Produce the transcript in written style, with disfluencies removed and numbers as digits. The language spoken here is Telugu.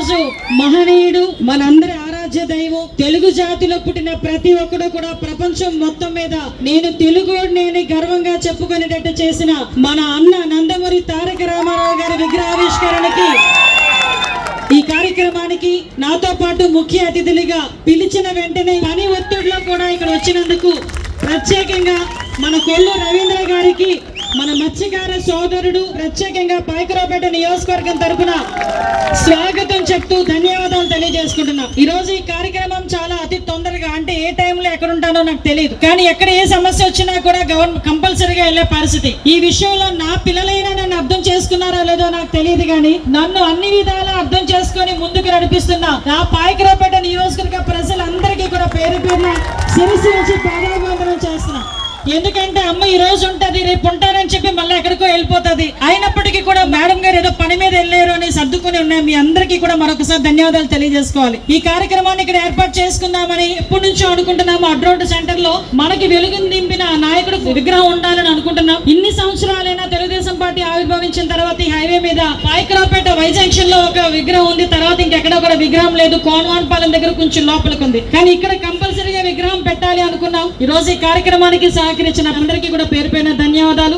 రోజు మహనీయుడు, మనందరి ఆరాధ్య దైవం, తెలుగు జాతిలో పుట్టిన ప్రతి ఒక్కడు కూడా ప్రపంచం మొత్తం మీద నేను తెలుగుని గర్వంగా చెప్పుకునేటట్టు చేసిన మన అన్న నందమూరి తారక రామారావు గారి విగ్రహావిష్కరణకి ఈ కార్యక్రమానికి నాతో పాటు ముఖ్య అతిథులుగా పిలిచిన వెంటనే పని ఒత్తిడిలో కూడా ఇక్కడ వచ్చినందుకు ప్రత్యేకంగా మన కొల్లు రవీంద్ర గారికి, మన మత్స్యకార సోదరుడు, ప్రత్యేకంగా పాయకరావుపేట నియోజకవర్గం తరఫున స్వాగతం చెప్తూ ధన్యవాదాలు తెలియజేసుకుంటున్నాం. ఈ రోజు ఈ కార్యక్రమం చాలా అతి తొందరగా, అంటే ఏ టైంలో ఎక్కడ ఉంటానో నాకు తెలియదు, కానీ ఎక్కడ ఏ సమస్య వచ్చినా కూడా గవర్నమెంట్ కంపల్సరీగా వెళ్లే పరిస్థితి. ఈ విషయంలో నా పిల్లలైనా నన్ను అర్థం చేసుకున్నారో లేదో నాకు తెలియదు, కానీ నన్ను అన్ని విధాలా అర్థం చేసుకుని ముందుకు నడిపిస్తున్నా నా పాయకరావుపేట నియోజకవర్గ ప్రజలందరికీ కూడా పేరు పేరున శిరస్సు వచ్చి పాదాభివందనం చేస్తున్నా. ఎందుకంటే అమ్మ ఈ రోజు ఉంటది, రేపు ఉంటారని చెప్పి మళ్ళీ ఎక్కడికో వెళ్ళిపోతుంది. అయినప్పటికీ కూడా మేడం గారు ఏదో పని మీద వెళ్ళారు అని సర్దుకుని ఉన్నాయి. మీ అందరికీ కూడా మరొకసారి ధన్యవాదాలు తెలియజేసుకోవాలి. ఈ కార్యక్రమాన్ని ఇక్కడ ఏర్పాటు చేసుకుందామని ఎప్పటి నుంచో అనుకుంటున్నాము. అడ్రోడ్ సెంటర్ లో మనకి వెలుగును నింపిన నాయకుడు విగ్రహం ఉండాలని అనుకుంటున్నాం. ఇన్ని సంవత్సరాలైనా తెలుగుదేశం పార్టీ ఆవిర్భవించిన తర్వాత ఈ హైవే మీద పాయకరావుపేట వై జంక్షన్ లో ఒక విగ్రహం ఉంది. తర్వాత ఇంకెక్కడ కూడా విగ్రహం లేదు. కోనవాన్పాలెం దగ్గర కొంచెం లోపలికి ఉంది. కానీ ఇక్కడ కంపల్సరీగా విగ్రహం పెట్టాలి అనుకున్నాం. ఈ రోజు ఈ కార్యక్రమానికి సహకరించిన అందరికీ కూడా పేరు పైన ధన్యవాదాలు.